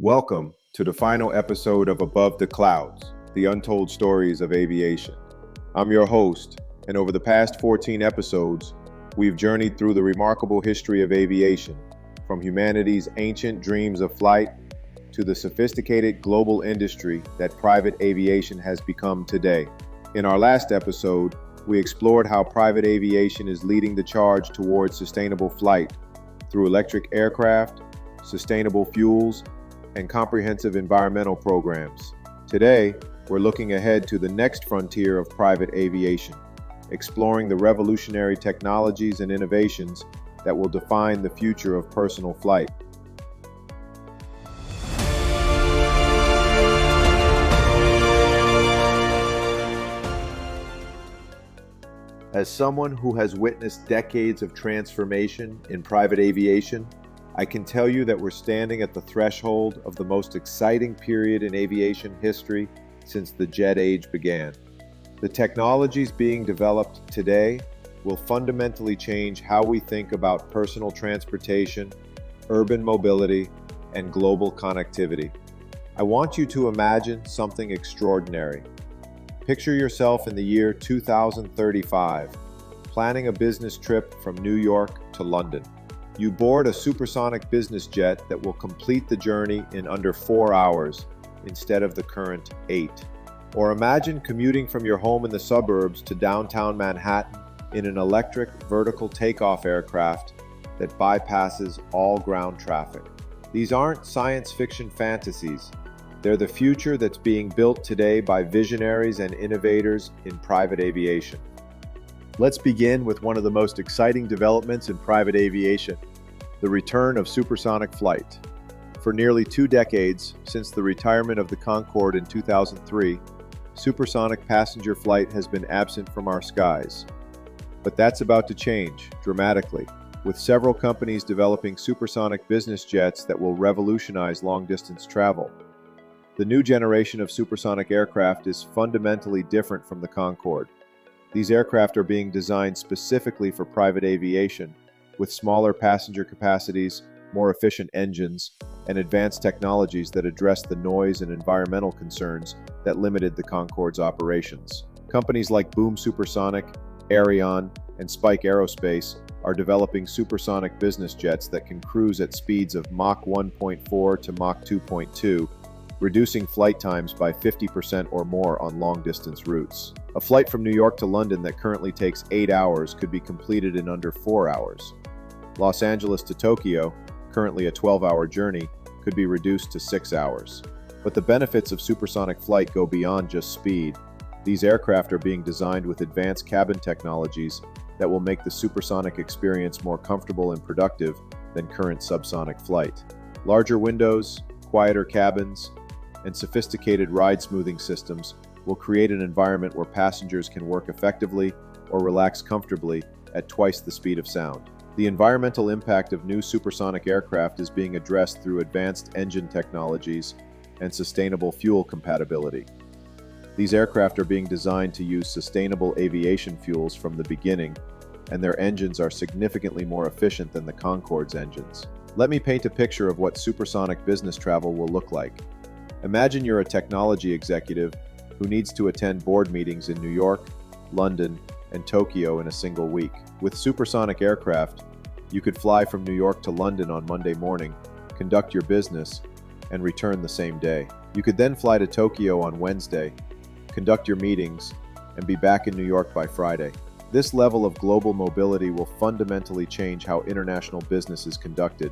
Welcome to the final episode of Above the Clouds, the untold stories of aviation. I'm your host, and over the past 14 episodes, we've journeyed through the remarkable history of aviation, from humanity's ancient dreams of flight to the sophisticated global industry that private aviation has become today. In our last episode, we explored how private aviation is leading the charge towards sustainable flight through electric aircraft, sustainable fuels, and comprehensive environmental programs. Today, we're looking ahead to the next frontier of private aviation, exploring the revolutionary technologies and innovations that will define the future of personal flight. As someone who has witnessed decades of transformation in private aviation, I can tell you that we're standing at the threshold of the most exciting period in aviation history since the jet age began. The technologies being developed today will fundamentally change how we think about personal transportation, urban mobility, and global connectivity. I want you to imagine something extraordinary. Picture yourself in the year 2035, planning a business trip from New York to London. You board a supersonic business jet that will complete the journey in under 4 hours instead of the current 8. Or imagine commuting from your home in the suburbs to downtown Manhattan in an electric vertical takeoff aircraft that bypasses all ground traffic. These aren't science fiction fantasies. They're the future that's being built today by visionaries and innovators in private aviation. Let's begin with one of the most exciting developments in private aviation, the return of supersonic flight. For nearly 2 decades, since the retirement of the Concorde in 2003, supersonic passenger flight has been absent from our skies. But that's about to change dramatically, with several companies developing supersonic business jets that will revolutionize long-distance travel. The new generation of supersonic aircraft is fundamentally different from the Concorde. These aircraft are being designed specifically for private aviation, with smaller passenger capacities, more efficient engines, and advanced technologies that address the noise and environmental concerns that limited the Concorde's operations. Companies like Boom Supersonic, Aviation, and Spike Aerospace are developing supersonic business jets that can cruise at speeds of Mach 1.4 to Mach 2.2, reducing flight times by 50% or more on long-distance routes. A flight from New York to London that currently takes 8 hours could be completed in under 4 hours. Los Angeles to Tokyo, currently a 12-hour journey, could be reduced to 6 hours. But the benefits of supersonic flight go beyond just speed. These aircraft are being designed with advanced cabin technologies that will make the supersonic experience more comfortable and productive than current subsonic flight. Larger windows, quieter cabins, and sophisticated ride-smoothing systems will create an environment where passengers can work effectively or relax comfortably at twice the speed of sound. The environmental impact of new supersonic aircraft is being addressed through advanced engine technologies and sustainable fuel compatibility. These aircraft are being designed to use sustainable aviation fuels from the beginning, and their engines are significantly more efficient than the Concorde's engines. Let me paint a picture of what supersonic business travel will look like. Imagine you're a technology executive who needs to attend board meetings in New York, London, and Tokyo in a single week. With supersonic aircraft, you could fly from New York to London on Monday morning, conduct your business, and return the same day. You could then fly to Tokyo on Wednesday, conduct your meetings, and be back in New York by Friday. This level of global mobility will fundamentally change how international business is conducted,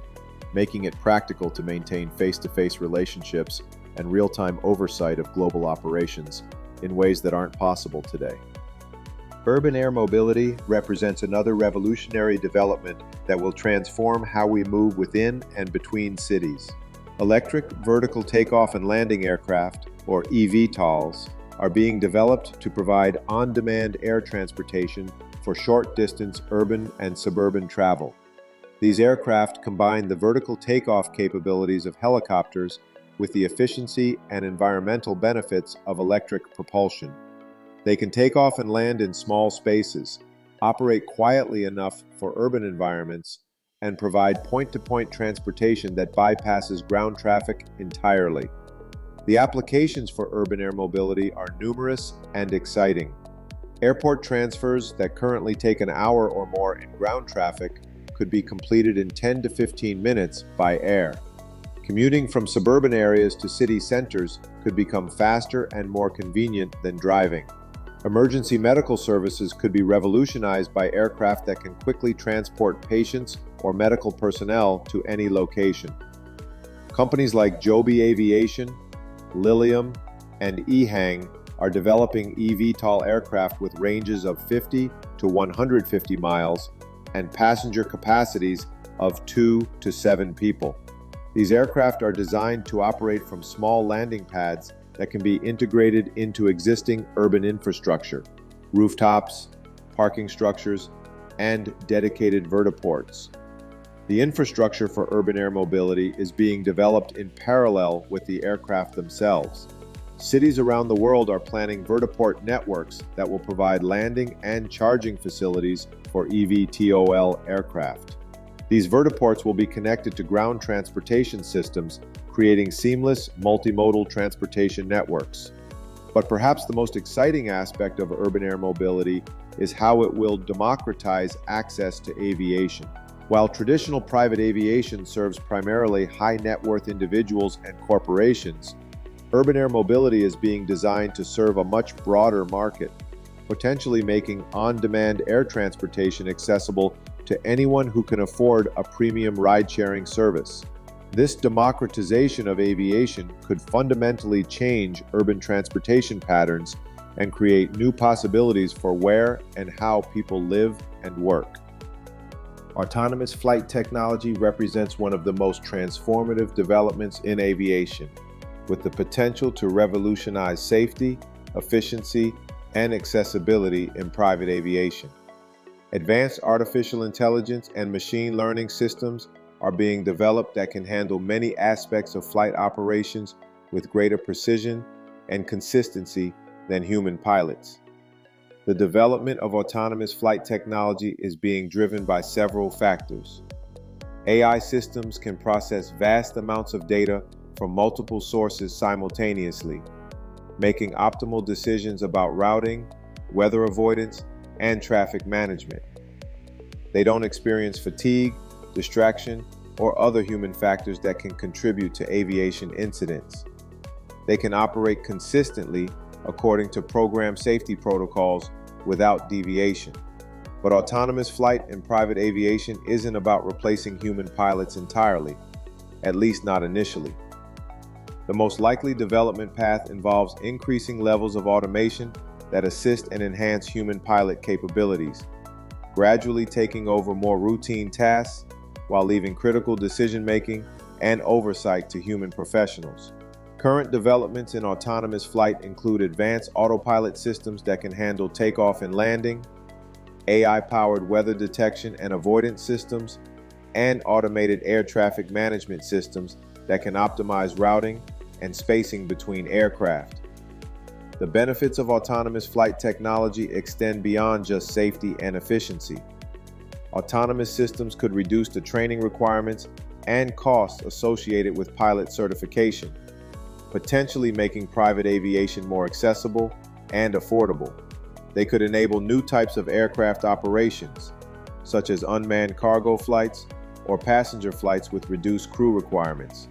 making it practical to maintain face-to-face relationships and real-time oversight of global operations in ways that aren't possible today. Urban air mobility represents another revolutionary development that will transform how we move within and between cities. Electric vertical takeoff and landing aircraft, or eVTOLs, are being developed to provide on-demand air transportation for short-distance urban and suburban travel. These aircraft combine the vertical takeoff capabilities of helicopters with the efficiency and environmental benefits of electric propulsion. They can take off and land in small spaces, operate quietly enough for urban environments, and provide point-to-point transportation that bypasses ground traffic entirely. The applications for urban air mobility are numerous and exciting. Airport transfers that currently take an hour or more in ground traffic could be completed in 10 to 15 minutes by air. Commuting from suburban areas to city centers could become faster and more convenient than driving. Emergency medical services could be revolutionized by aircraft that can quickly transport patients or medical personnel to any location. Companies like Joby Aviation, Lilium, and EHang are developing eVTOL aircraft with ranges of 50 to 150 miles and passenger capacities of 2 to 7 people. These aircraft are designed to operate from small landing pads that can be integrated into existing urban infrastructure, rooftops, parking structures, and dedicated vertiports. The infrastructure for urban air mobility is being developed in parallel with the aircraft themselves. Cities around the world are planning vertiport networks that will provide landing and charging facilities for eVTOL aircraft. These vertiports will be connected to ground transportation systems, creating seamless multimodal transportation networks. But perhaps the most exciting aspect of urban air mobility is how it will democratize access to aviation. While traditional private aviation serves primarily high-net-worth individuals and corporations, urban air mobility is being designed to serve a much broader market, potentially making on-demand air transportation accessible to anyone who can afford a premium ride-sharing service. This democratization of aviation could fundamentally change urban transportation patterns and create new possibilities for where and how people live and work. Autonomous flight technology represents one of the most transformative developments in aviation, with the potential to revolutionize safety, efficiency, and accessibility in private aviation. Advanced artificial intelligence and machine learning systems are being developed that can handle many aspects of flight operations with greater precision and consistency than human pilots. The development of autonomous flight technology is being driven by several factors. AI systems can process vast amounts of data from multiple sources simultaneously, making optimal decisions about routing, weather avoidance, and traffic management. They don't experience fatigue, distraction, or other human factors that can contribute to aviation incidents. They can operate consistently according to program safety protocols without deviation. But autonomous flight in private aviation isn't about replacing human pilots entirely, at least not initially. The most likely development path involves increasing levels of automation that assist and enhance human pilot capabilities, gradually taking over more routine tasks while leaving critical decision-making and oversight to human professionals. Current developments in autonomous flight include advanced autopilot systems that can handle takeoff and landing, AI-powered weather detection and avoidance systems, and automated air traffic management systems that can optimize routing and spacing between aircraft. The benefits of autonomous flight technology extend beyond just safety and efficiency. Autonomous systems could reduce the training requirements and costs associated with pilot certification, potentially making private aviation more accessible and affordable. They could enable new types of aircraft operations, such as unmanned cargo flights or passenger flights with reduced crew requirements.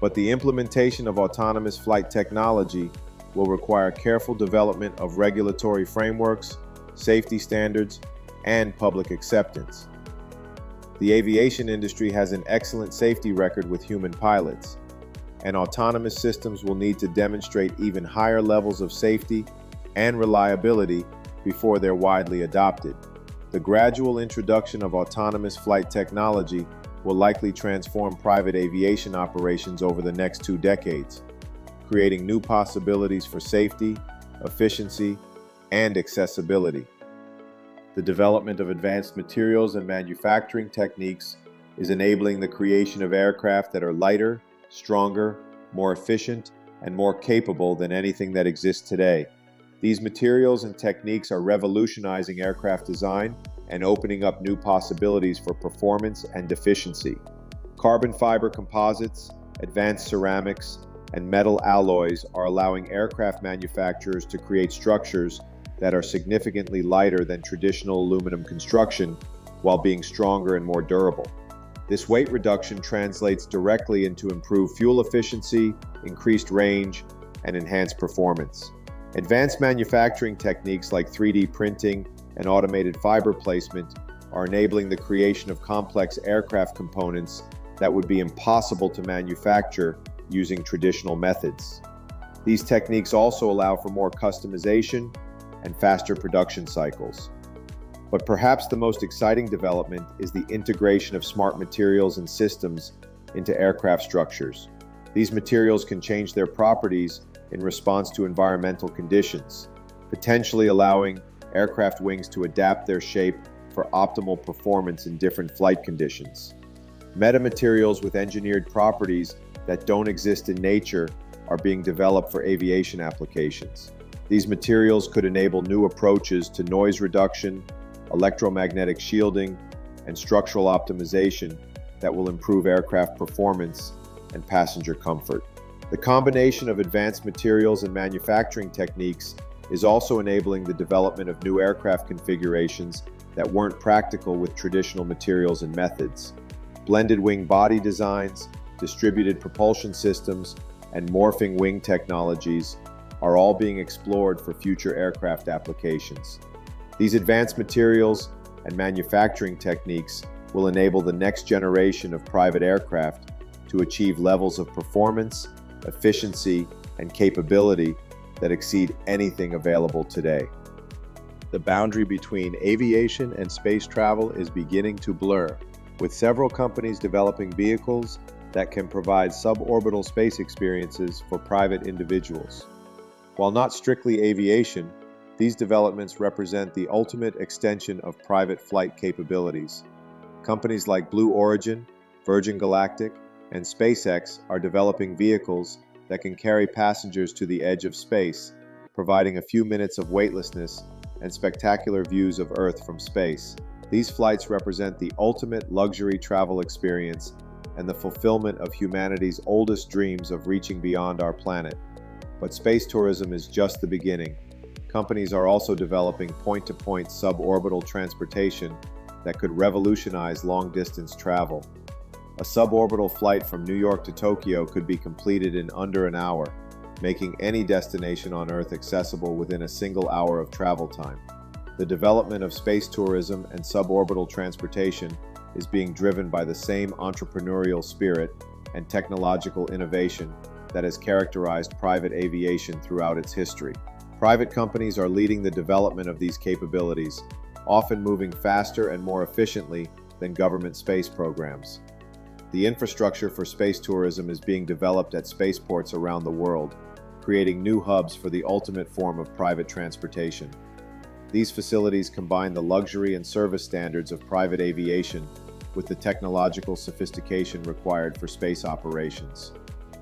But the implementation of autonomous flight technology will require careful development of regulatory frameworks, safety standards, and public acceptance. The aviation industry has an excellent safety record with human pilots, and autonomous systems will need to demonstrate even higher levels of safety and reliability before they're widely adopted. The gradual introduction of autonomous flight technology will likely transform private aviation operations over the next 2 decades, creating new possibilities for safety, efficiency, and accessibility. The development of advanced materials and manufacturing techniques is enabling the creation of aircraft that are lighter, stronger, more efficient, and more capable than anything that exists today. These materials and techniques are revolutionizing aircraft design and opening up new possibilities for performance and efficiency. Carbon fiber composites, advanced ceramics, and metal alloys are allowing aircraft manufacturers to create structures that are significantly lighter than traditional aluminum construction while being stronger and more durable. This weight reduction translates directly into improved fuel efficiency, increased range, and enhanced performance. Advanced manufacturing techniques like 3D printing and automated fiber placement are enabling the creation of complex aircraft components that would be impossible to manufacture using traditional methods. These techniques also allow for more customization and faster production cycles. But perhaps the most exciting development is the integration of smart materials and systems into aircraft structures. These materials can change their properties in response to environmental conditions, potentially allowing aircraft wings to adapt their shape for optimal performance in different flight conditions. Metamaterials with engineered properties that don't exist in nature are being developed for aviation applications. These materials could enable new approaches to noise reduction, electromagnetic shielding, and structural optimization that will improve aircraft performance and passenger comfort. The combination of advanced materials and manufacturing techniques is also enabling the development of new aircraft configurations that weren't practical with traditional materials and methods. Blended wing body designs, distributed propulsion systems, and morphing wing technologies are all being explored for future aircraft applications. These advanced materials and manufacturing techniques will enable the next generation of private aircraft to achieve levels of performance, efficiency, and capability that exceed anything available today. The boundary between aviation and space travel is beginning to blur, with several companies developing vehicles that can provide suborbital space experiences for private individuals. While not strictly aviation, these developments represent the ultimate extension of private flight capabilities. Companies like Blue Origin, Virgin Galactic, and SpaceX are developing vehicles that can carry passengers to the edge of space, providing a few minutes of weightlessness and spectacular views of Earth from space. These flights represent the ultimate luxury travel experience and the fulfillment of humanity's oldest dreams of reaching beyond our planet. But space tourism is just the beginning. Companies are also developing point-to-point suborbital transportation that could revolutionize long-distance travel. A suborbital flight from New York to Tokyo could be completed in under an hour, making any destination on Earth accessible within a single hour of travel time. The development of space tourism and suborbital transportation is being driven by the same entrepreneurial spirit and technological innovation that has characterized private aviation throughout its history. Private companies are leading the development of these capabilities, often moving faster and more efficiently than government space programs. The infrastructure for space tourism is being developed at spaceports around the world, creating new hubs for the ultimate form of private transportation. These facilities combine the luxury and service standards of private aviation with the technological sophistication required for space operations.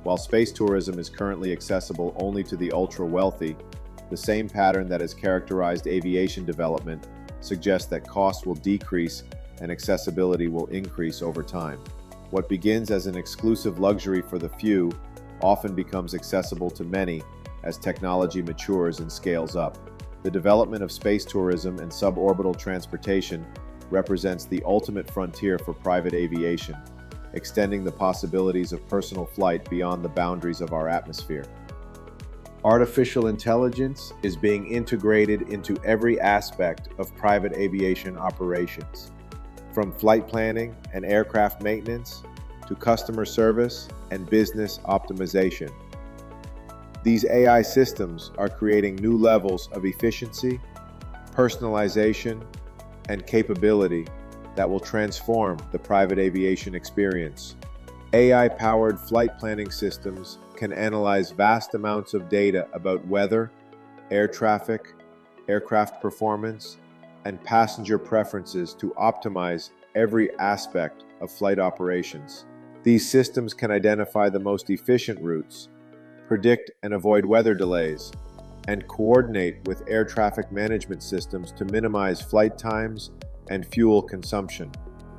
While space tourism is currently accessible only to the ultra-wealthy, the same pattern that has characterized aviation development suggests that costs will decrease and accessibility will increase over time. What begins as an exclusive luxury for the few often becomes accessible to many as technology matures and scales up. The development of space tourism and suborbital transportation represents the ultimate frontier for private aviation, extending the possibilities of personal flight beyond the boundaries of our atmosphere. Artificial intelligence is being integrated into every aspect of private aviation operations, from flight planning and aircraft maintenance to customer service and business optimization. These AI systems are creating new levels of efficiency, personalization, and capability that will transform the private aviation experience. AI-powered flight planning systems can analyze vast amounts of data about weather, air traffic, aircraft performance, and passenger preferences to optimize every aspect of flight operations. These systems can identify the most efficient routes, predict and avoid weather delays, and coordinate with air traffic management systems to minimize flight times and fuel consumption.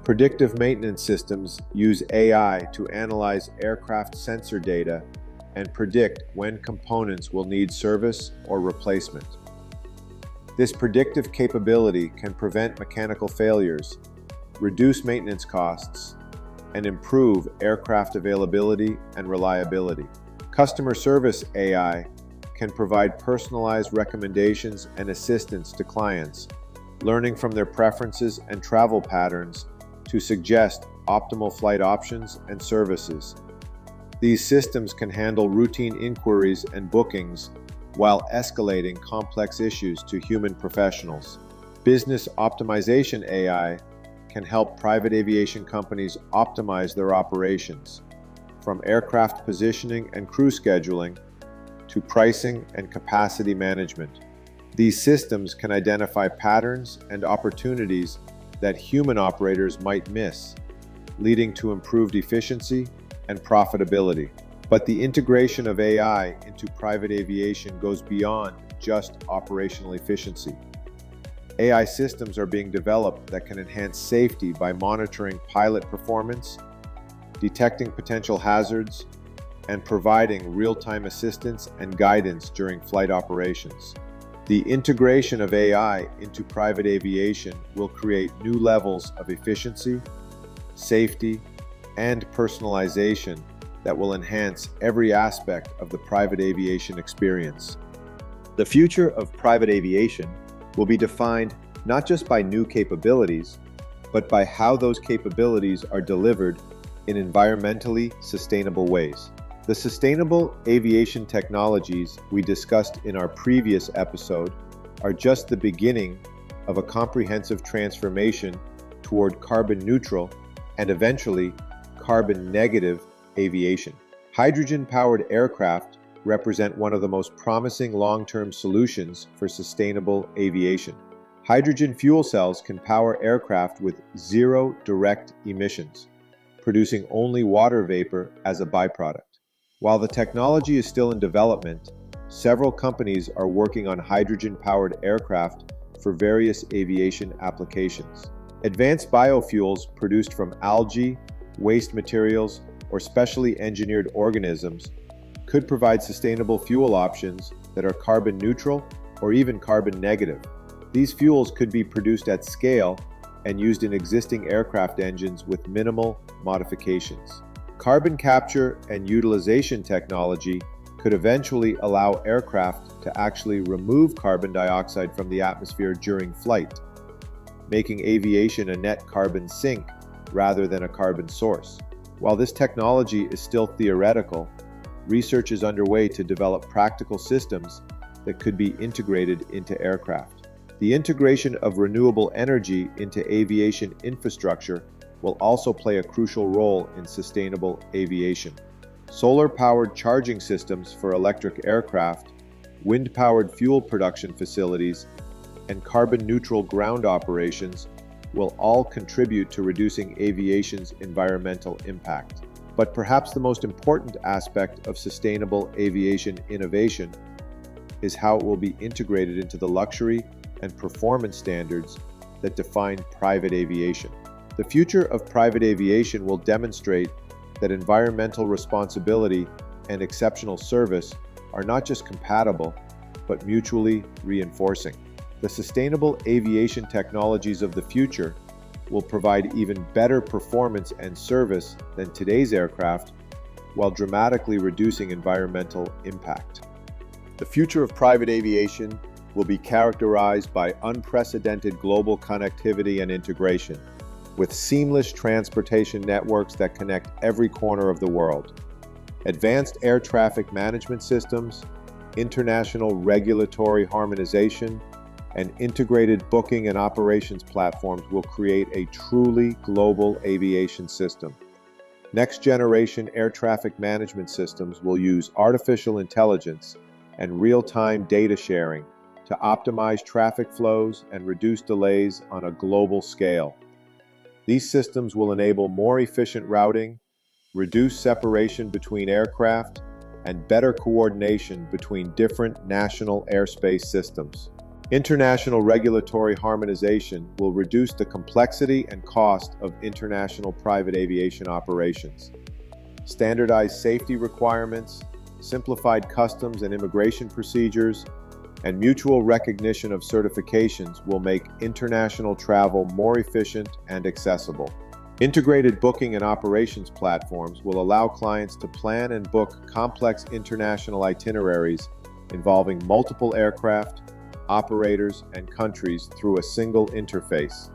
Predictive maintenance systems use AI to analyze aircraft sensor data and predict when components will need service or replacement. This predictive capability can prevent mechanical failures, reduce maintenance costs, and improve aircraft availability and reliability. Customer service AI can provide personalized recommendations and assistance to clients, learning from their preferences and travel patterns to suggest optimal flight options and services. These systems can handle routine inquiries and bookings while escalating complex issues to human professionals. Business optimization AI can help private aviation companies optimize their operations, from aircraft positioning and crew scheduling to pricing and capacity management. These systems can identify patterns and opportunities that human operators might miss, leading to improved efficiency and profitability. But the integration of AI into private aviation goes beyond just operational efficiency. AI systems are being developed that can enhance safety by monitoring pilot performance, detecting potential hazards, and providing real-time assistance and guidance during flight operations. The integration of AI into private aviation will create new levels of efficiency, safety, and personalization that will enhance every aspect of the private aviation experience. The future of private aviation will be defined not just by new capabilities, but by how those capabilities are delivered in environmentally sustainable ways. The sustainable aviation technologies we discussed in our previous episode are just the beginning of a comprehensive transformation toward carbon neutral and eventually carbon negative aviation. Hydrogen-powered aircraft represent one of the most promising long-term solutions for sustainable aviation. Hydrogen fuel cells can power aircraft with zero direct emissions, producing only water vapor as a byproduct. While the technology is still in development, several companies are working on hydrogen-powered aircraft for various aviation applications. Advanced biofuels produced from algae, waste materials, or specially engineered organisms could provide sustainable fuel options that are carbon neutral or even carbon negative. These fuels could be produced at scale and used in existing aircraft engines with minimal modifications. Carbon capture and utilization technology could eventually allow aircraft to actually remove carbon dioxide from the atmosphere during flight, making aviation a net carbon sink rather than a carbon source. While this technology is still theoretical, research is underway to develop practical systems that could be integrated into aircraft. The integration of renewable energy into aviation infrastructure will also play a crucial role in sustainable aviation. Solar-powered charging systems for electric aircraft, wind-powered fuel production facilities, and carbon-neutral ground operations will all contribute to reducing aviation's environmental impact. But perhaps the most important aspect of sustainable aviation innovation is how it will be integrated into the luxury and performance standards that define private aviation. The future of private aviation will demonstrate that environmental responsibility and exceptional service are not just compatible, but mutually reinforcing. The sustainable aviation technologies of the future will provide even better performance and service than today's aircraft, while dramatically reducing environmental impact. The future of private aviation will be characterized by unprecedented global connectivity and integration, with seamless transportation networks that connect every corner of the world. Advanced air traffic management systems, international regulatory harmonization, and integrated booking and operations platforms will create a truly global aviation system. Next-generation air traffic management systems will use artificial intelligence and real-time data sharing to optimize traffic flows and reduce delays on a global scale. These systems will enable more efficient routing, reduce separation between aircraft, and better coordination between different national airspace systems. International regulatory harmonization will reduce the complexity and cost of international private aviation operations. Standardized safety requirements, simplified customs and immigration procedures, and mutual recognition of certifications will make international travel more efficient and accessible. Integrated booking and operations platforms will allow clients to plan and book complex international itineraries involving multiple aircraft, operators, and countries through a single interface.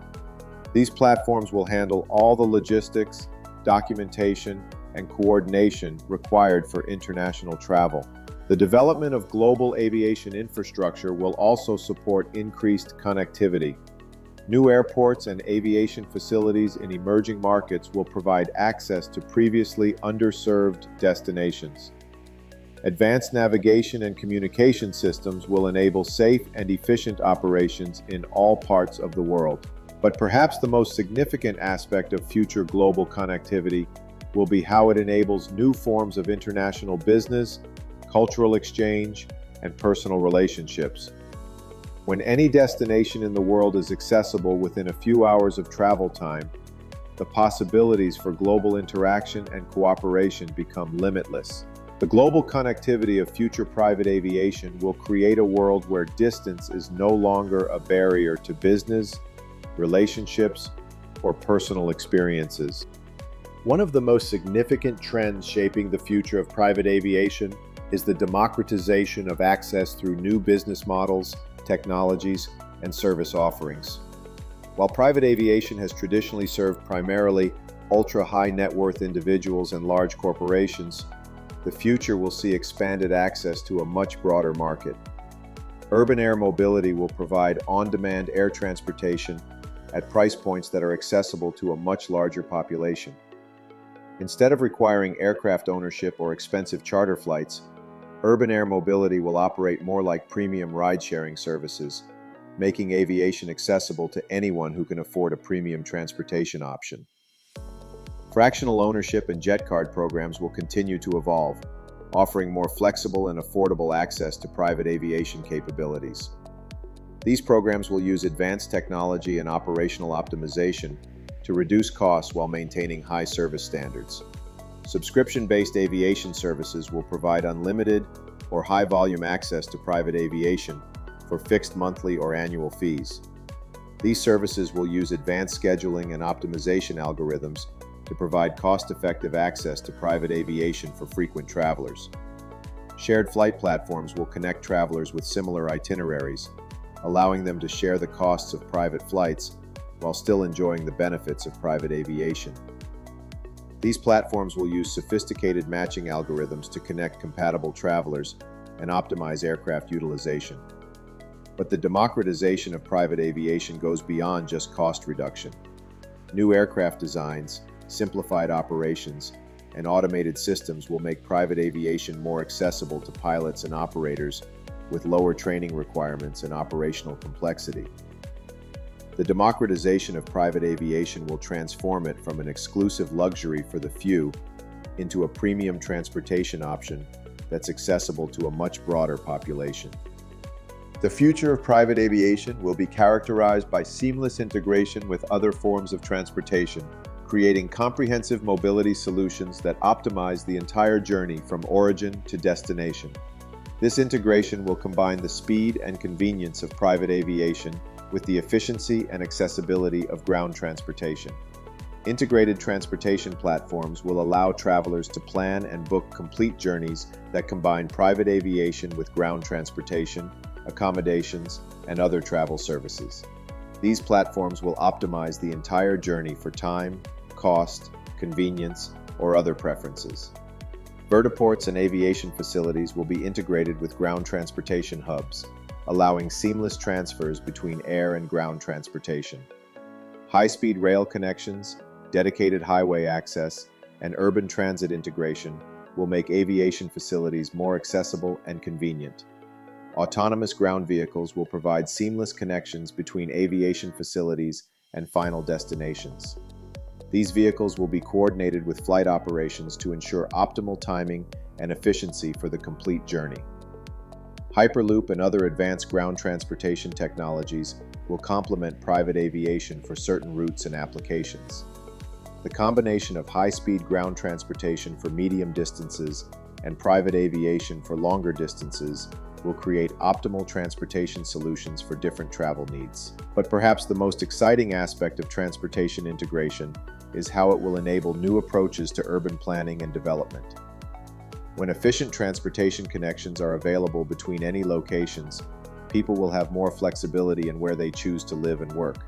These platforms will handle all the logistics, documentation, and coordination required for international travel. The development of global aviation infrastructure will also support increased connectivity. New airports and aviation facilities in emerging markets will provide access to previously underserved destinations. Advanced navigation and communication systems will enable safe and efficient operations in all parts of the world. But perhaps the most significant aspect of future global connectivity will be how it enables new forms of international business, cultural exchange, and personal relationships. When any destination in the world is accessible within a few hours of travel time, the possibilities for global interaction and cooperation become limitless. The global connectivity of future private aviation will create a world where distance is no longer a barrier to business, relationships, or personal experiences. One of the most significant trends shaping the future of private aviation is the democratization of access through new business models, technologies, and service offerings. While private aviation has traditionally served primarily ultra-high net worth individuals and large corporations, the future will see expanded access to a much broader market. Urban air mobility will provide on-demand air transportation at price points that are accessible to a much larger population. Instead of requiring aircraft ownership or expensive charter flights, urban air mobility will operate more like premium ride-sharing services, making aviation accessible to anyone who can afford a premium transportation option. Fractional ownership and jet card programs will continue to evolve, offering more flexible and affordable access to private aviation capabilities. These programs will use advanced technology and operational optimization to reduce costs while maintaining high service standards. Subscription-based aviation services will provide unlimited or high-volume access to private aviation for fixed monthly or annual fees. These services will use advanced scheduling and optimization algorithms to provide cost-effective access to private aviation for frequent travelers. Shared flight platforms will connect travelers with similar itineraries, allowing them to share the costs of private flights while still enjoying the benefits of private aviation. These platforms will use sophisticated matching algorithms to connect compatible travelers and optimize aircraft utilization. But the democratization of private aviation goes beyond just cost reduction. New aircraft designs, simplified operations, and automated systems will make private aviation more accessible to pilots and operators with lower training requirements and operational complexity. The democratization of private aviation will transform it from an exclusive luxury for the few into a premium transportation option that's accessible to a much broader population. The future of private aviation will be characterized by seamless integration with other forms of transportation, creating comprehensive mobility solutions that optimize the entire journey from origin to destination. This integration will combine the speed and convenience of private aviation with the efficiency and accessibility of ground transportation. Integrated transportation platforms will allow travelers to plan and book complete journeys that combine private aviation with ground transportation, accommodations, and other travel services. These platforms will optimize the entire journey for time, cost, convenience, or other preferences. Vertiports and aviation facilities will be integrated with ground transportation hubs, allowing seamless transfers between air and ground transportation. High-speed rail connections, dedicated highway access, and urban transit integration will make aviation facilities more accessible and convenient. Autonomous ground vehicles will provide seamless connections between aviation facilities and final destinations. These vehicles will be coordinated with flight operations to ensure optimal timing and efficiency for the complete journey. Hyperloop and other advanced ground transportation technologies will complement private aviation for certain routes and applications. The combination of high-speed ground transportation for medium distances and private aviation for longer distances will create optimal transportation solutions for different travel needs. But perhaps the most exciting aspect of transportation integration is how it will enable new approaches to urban planning and development. When efficient transportation connections are available between any locations, people will have more flexibility in where they choose to live and work.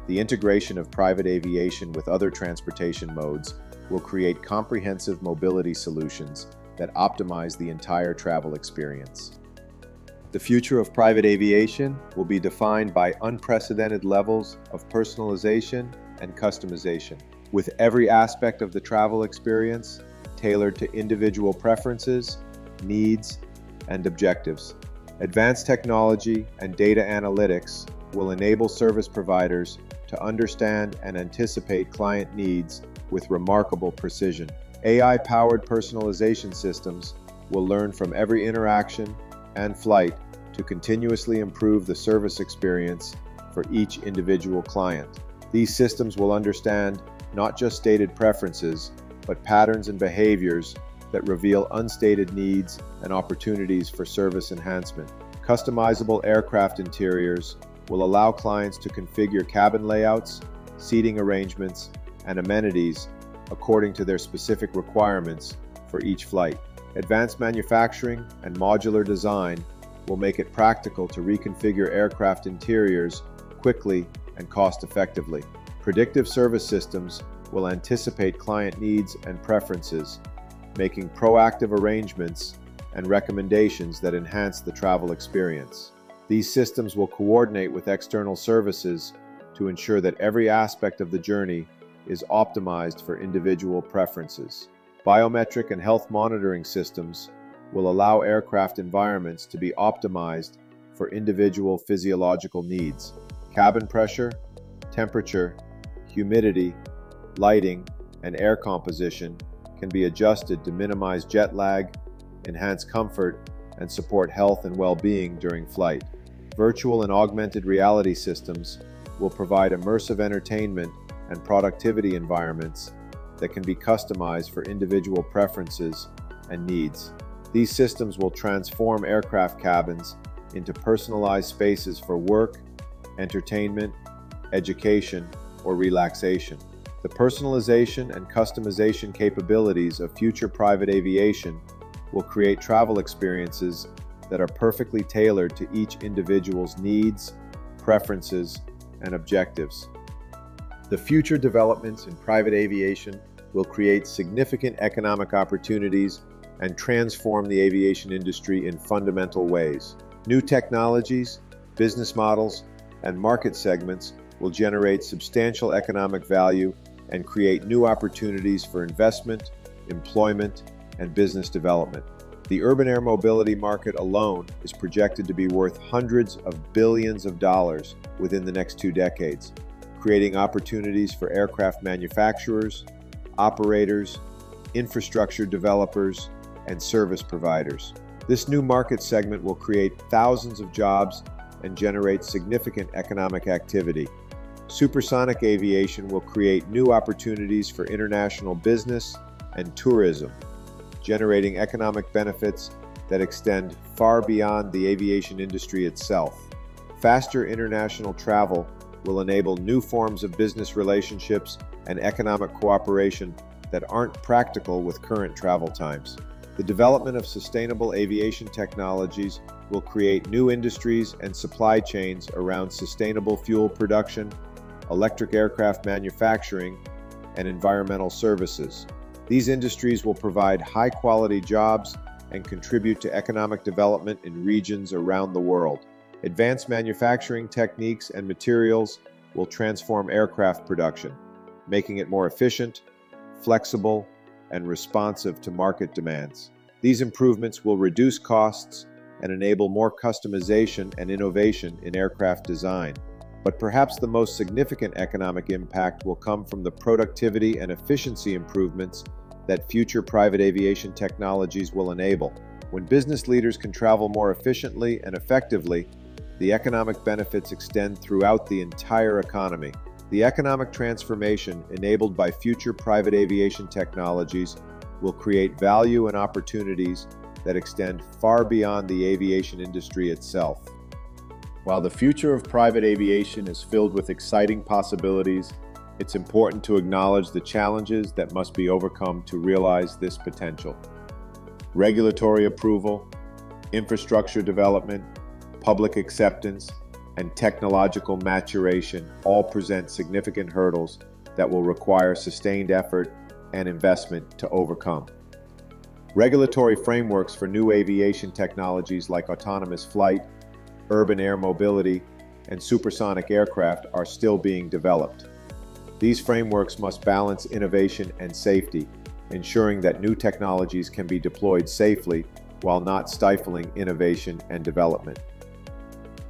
The integration of private aviation with other transportation modes will create comprehensive mobility solutions that optimize the entire travel experience. The future of private aviation will be defined by unprecedented levels of personalization and customization, with every aspect of the travel experience tailored to individual preferences, needs, and objectives. Advanced technology and data analytics will enable service providers to understand and anticipate client needs with remarkable precision. AI-powered personalization systems will learn from every interaction and flight to continuously improve the service experience for each individual client. These systems will understand not just stated preferences, but patterns and behaviors that reveal unstated needs and opportunities for service enhancement. Customizable aircraft interiors will allow clients to configure cabin layouts, seating arrangements, and amenities according to their specific requirements for each flight. Advanced manufacturing and modular design will make it practical to reconfigure aircraft interiors quickly and cost-effectively. Predictive service systems will anticipate client needs and preferences, making proactive arrangements and recommendations that enhance the travel experience. These systems will coordinate with external services to ensure that every aspect of the journey is optimized for individual preferences. Biometric and health monitoring systems will allow aircraft environments to be optimized for individual physiological needs. Cabin pressure, temperature, humidity, lighting, and air composition can be adjusted to minimize jet lag, enhance comfort, and support health and well-being during flight. Virtual and augmented reality systems will provide immersive entertainment and productivity environments that can be customized for individual preferences and needs. These systems will transform aircraft cabins into personalized spaces for work, entertainment, education, or relaxation. The personalization and customization capabilities of future private aviation will create travel experiences that are perfectly tailored to each individual's needs, preferences, and objectives. The future developments in private aviation will create significant economic opportunities and transform the aviation industry in fundamental ways. New technologies, business models, and market segments will generate substantial economic value and create new opportunities for investment, employment, and business development. The urban air mobility market alone is projected to be worth hundreds of billions of dollars within the next 2 decades, creating opportunities for aircraft manufacturers, operators, infrastructure developers, and service providers. This new market segment will create thousands of jobs and generate significant economic activity. Supersonic aviation will create new opportunities for international business and tourism, generating economic benefits that extend far beyond the aviation industry itself. Faster international travel will enable new forms of business relationships and economic cooperation that aren't practical with current travel times. The development of sustainable aviation technologies will create new industries and supply chains around sustainable fuel production, electric aircraft manufacturing, and environmental services. These industries will provide high-quality jobs and contribute to economic development in regions around the world. Advanced manufacturing techniques and materials will transform aircraft production, making it more efficient, flexible, and responsive to market demands. These improvements will reduce costs and enable more customization and innovation in aircraft design. But perhaps the most significant economic impact will come from the productivity and efficiency improvements that future private aviation technologies will enable. When business leaders can travel more efficiently and effectively, the economic benefits extend throughout the entire economy. The economic transformation enabled by future private aviation technologies will create value and opportunities that extend far beyond the aviation industry itself. While the future of private aviation is filled with exciting possibilities, it's important to acknowledge the challenges that must be overcome to realize this potential. Regulatory approval, infrastructure development, public acceptance, and technological maturation all present significant hurdles that will require sustained effort and investment to overcome. Regulatory frameworks for new aviation technologies like autonomous flight, urban air mobility, and supersonic aircraft are still being developed. These frameworks must balance innovation and safety, ensuring that new technologies can be deployed safely while not stifling innovation and development.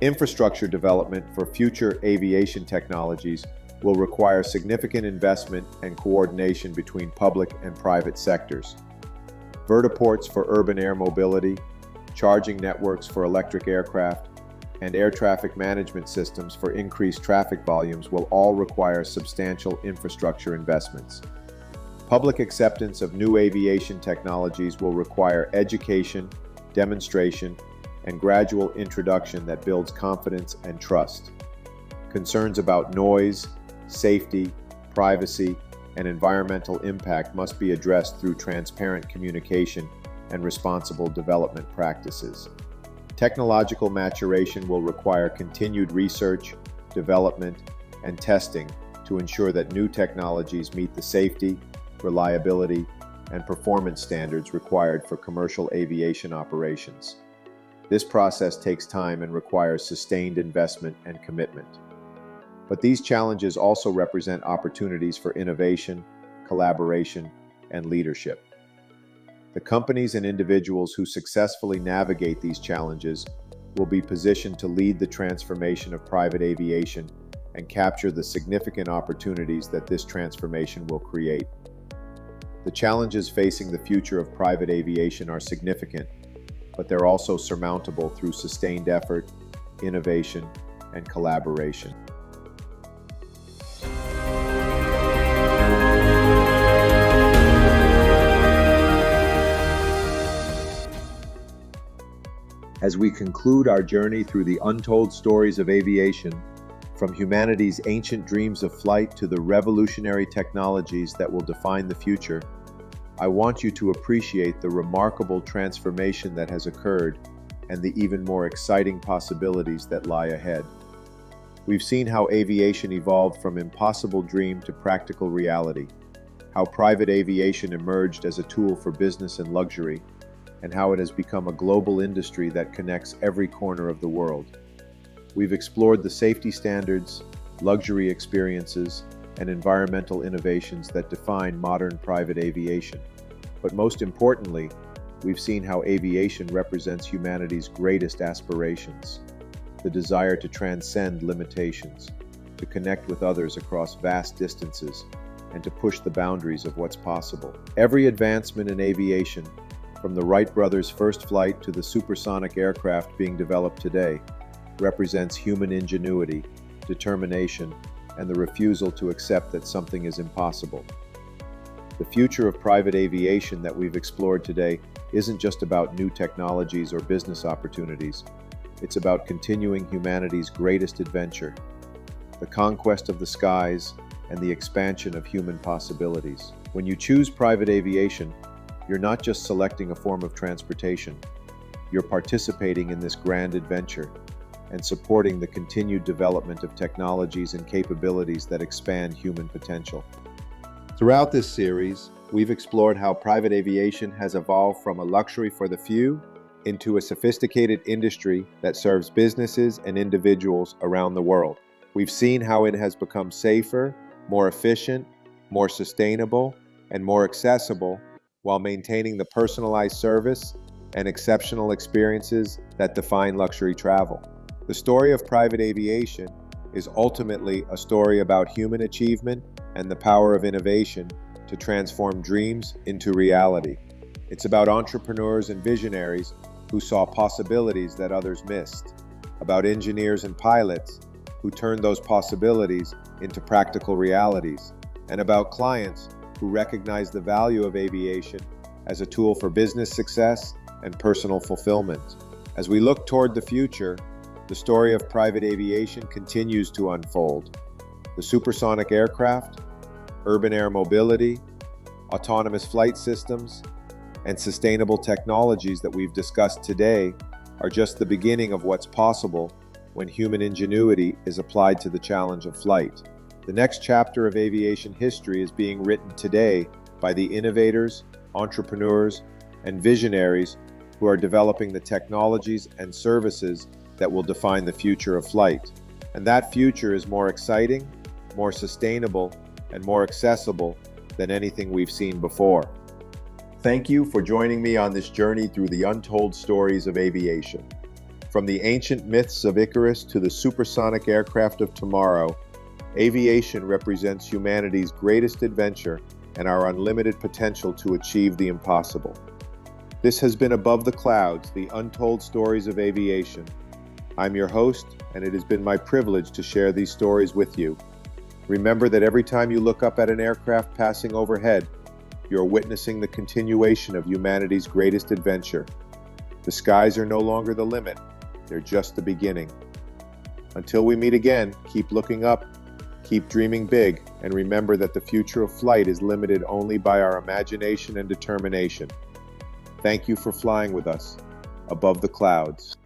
Infrastructure development for future aviation technologies will require significant investment and coordination between public and private sectors. Vertiports for urban air mobility, charging networks for electric aircraft, and air traffic management systems for increased traffic volumes will all require substantial infrastructure investments. Public acceptance of new aviation technologies will require education, demonstration, and gradual introduction that builds confidence and trust. Concerns about noise, safety, privacy, and environmental impact must be addressed through transparent communication and responsible development practices. Technological maturation will require continued research, development, and testing to ensure that new technologies meet the safety, reliability, and performance standards required for commercial aviation operations. This process takes time and requires sustained investment and commitment. But these challenges also represent opportunities for innovation, collaboration, and leadership. The companies and individuals who successfully navigate these challenges will be positioned to lead the transformation of private aviation and capture the significant opportunities that this transformation will create. The challenges facing the future of private aviation are significant, but they're also surmountable through sustained effort, innovation, and collaboration. As we conclude our journey through the untold stories of aviation, from humanity's ancient dreams of flight to the revolutionary technologies that will define the future, I want you to appreciate the remarkable transformation that has occurred and the even more exciting possibilities that lie ahead. We've seen how aviation evolved from impossible dream to practical reality, how private aviation emerged as a tool for business and luxury, and how it has become a global industry that connects every corner of the world. We've explored the safety standards, luxury experiences, and environmental innovations that define modern private aviation. But most importantly, we've seen how aviation represents humanity's greatest aspirations, the desire to transcend limitations, to connect with others across vast distances, and to push the boundaries of what's possible. Every advancement in aviation, from the Wright brothers' first flight to the supersonic aircraft being developed today, represents human ingenuity, determination, and the refusal to accept that something is impossible. The future of private aviation that we've explored today isn't just about new technologies or business opportunities. It's about continuing humanity's greatest adventure, the conquest of the skies and the expansion of human possibilities. When you choose private aviation, you're not just selecting a form of transportation. You're participating in this grand adventure and supporting the continued development of technologies and capabilities that expand human potential. Throughout this series, we've explored how private aviation has evolved from a luxury for the few into a sophisticated industry that serves businesses and individuals around the world. We've seen how it has become safer, more efficient, more sustainable, and more accessible while maintaining the personalized service and exceptional experiences that define luxury travel. The story of private aviation is ultimately a story about human achievement and the power of innovation to transform dreams into reality. It's about entrepreneurs and visionaries who saw possibilities that others missed, about engineers and pilots who turned those possibilities into practical realities, and about clients who recognize the value of aviation as a tool for business success and personal fulfillment. As we look toward the future, the story of private aviation continues to unfold. The supersonic aircraft, urban air mobility, autonomous flight systems, and sustainable technologies that we've discussed today are just the beginning of what's possible when human ingenuity is applied to the challenge of flight. The next chapter of aviation history is being written today by the innovators, entrepreneurs, and visionaries who are developing the technologies and services that will define the future of flight. And that future is more exciting, more sustainable, and more accessible than anything we've seen before. Thank you for joining me on this journey through the untold stories of aviation. From the ancient myths of Icarus to the supersonic aircraft of tomorrow, aviation represents humanity's greatest adventure and our unlimited potential to achieve the impossible. This has been Above the Clouds, the untold stories of aviation. I'm your host, and it has been my privilege to share these stories with you. Remember that every time you look up at an aircraft passing overhead, you're witnessing the continuation of humanity's greatest adventure. The skies are no longer the limit, they're just the beginning. Until we meet again, keep looking up, keep dreaming big, and remember that the future of flight is limited only by our imagination and determination. Thank you for flying with us above the clouds.